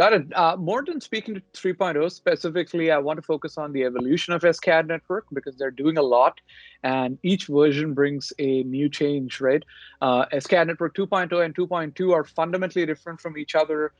Got it. More than speaking to 3.0 specifically, I want to focus on the evolution of SCAD network because they're doing a lot, and each version brings a new change, right? SCAD network 2.0 and 2.2 are fundamentally different from each other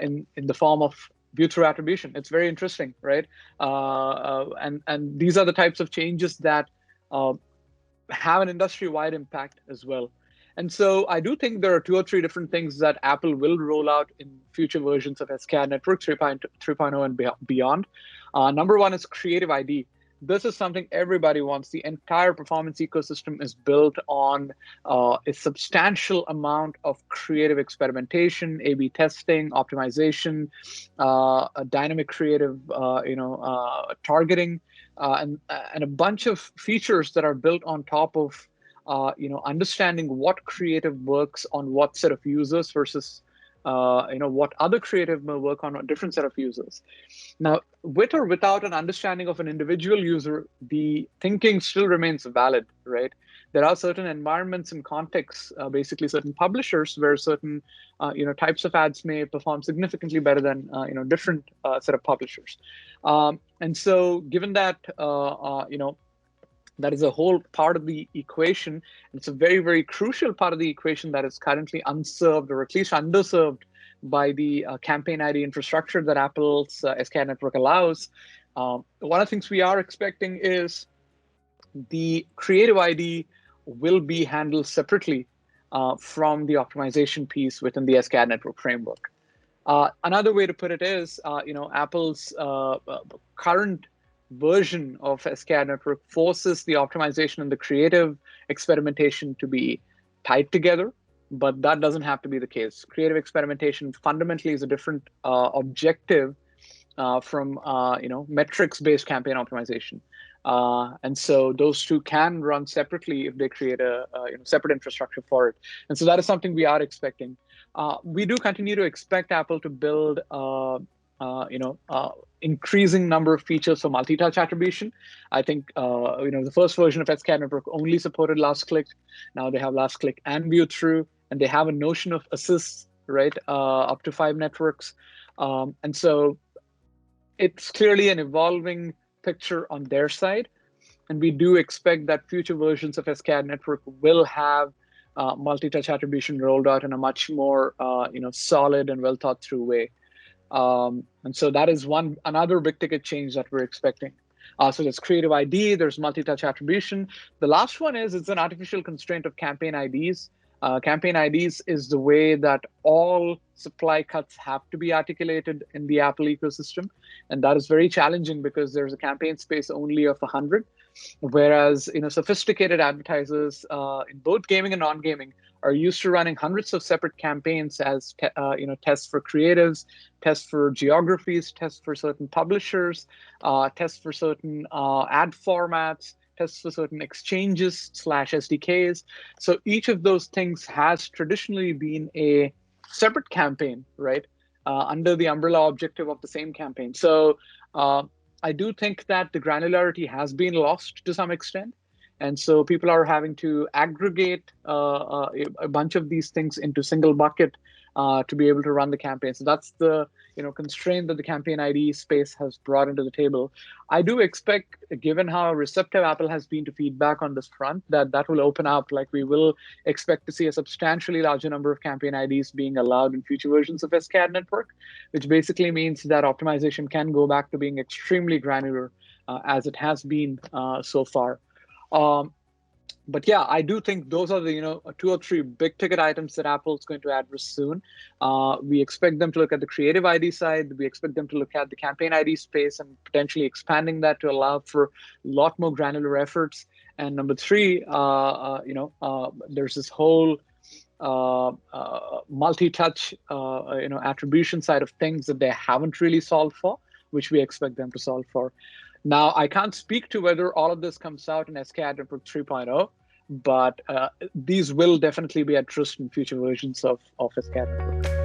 in the form of view-through attribution. It's very interesting, right? And these are the types of changes that have an industry-wide impact as well. And so I do think there are two or three different things that Apple will roll out in future versions of SCAD Network 3.0 and beyond. Number one is Creative ID. This is something everybody wants. The entire performance ecosystem is built on a substantial amount of creative experimentation, A/B testing, optimization, dynamic creative, targeting, and a bunch of features that are built on top of understanding what creative works on what set of users versus what other creative may work on a different set of users. Now, with or without an understanding of an individual user, the thinking still remains valid, right? There are certain environments and contexts, basically certain publishers, where certain types of ads may perform significantly better than different set of publishers. And so, given that that is a whole part of the equation. It's a very, very crucial part of the equation that is currently unserved or at least underserved by the campaign ID infrastructure that Apple's SCAD network allows. One of the things we are expecting is the Creative ID will be handled separately from the optimization piece within the SCAD network framework. Another way to put it is, Apple's current version of SCAD network forces the optimization and the creative experimentation to be tied together, but that doesn't have to be the case. Creative experimentation fundamentally is a different objective from metrics-based campaign optimization, and so those two can run separately if they create a separate infrastructure for it. And so that is something we are expecting. We do continue to expect Apple to build increasing number of features for multi-touch attribution. I think the first version of SCAD network only supported last click. Now they have last click and view through, and they have a notion of assists, right, up to 5 networks. And so it's clearly an evolving picture on their side, and we do expect that future versions of SCAD network will have multi-touch attribution rolled out in a much more solid and well thought through way. And so that is another big ticket change that we're expecting. So there's Creative ID, there's multi-touch attribution. The last one is it's an artificial constraint of campaign IDs. Campaign IDs is the way that all supply cuts have to be articulated in the Apple ecosystem. And that is very challenging because there's a campaign space only of 100. Whereas sophisticated advertisers in both gaming and non-gaming are used to running hundreds of separate campaigns as tests for creatives, tests for geographies, tests for certain publishers, tests for certain ad formats, tests for certain exchanges / SDKs. So each of those things has traditionally been a separate campaign, right, under the umbrella objective of the same campaign. So I do think that the granularity has been lost to some extent. And so people are having to aggregate a bunch of these things into single bucket to be able to run the campaign. So that's the constraint that the campaign ID space has brought into the table. I do expect, given how receptive Apple has been to feedback on this front, that will open up. Like we will expect to see a substantially larger number of campaign IDs being allowed in future versions of SCAD network, which basically means that optimization can go back to being extremely granular as it has been so far. But yeah, I do think those are the 2 or 3 big ticket items that Apple's going to address soon. We expect them to look at the Creative ID side. We expect them to look at the campaign ID space and potentially expanding that to allow for a lot more granular efforts. And number 3, there's this whole multi-touch attribution side of things that they haven't really solved for, which we expect them to solve for. Now, I can't speak to whether all of this comes out in SCAD Network 3.0, but these will definitely be addressed in future versions of SCAD Network.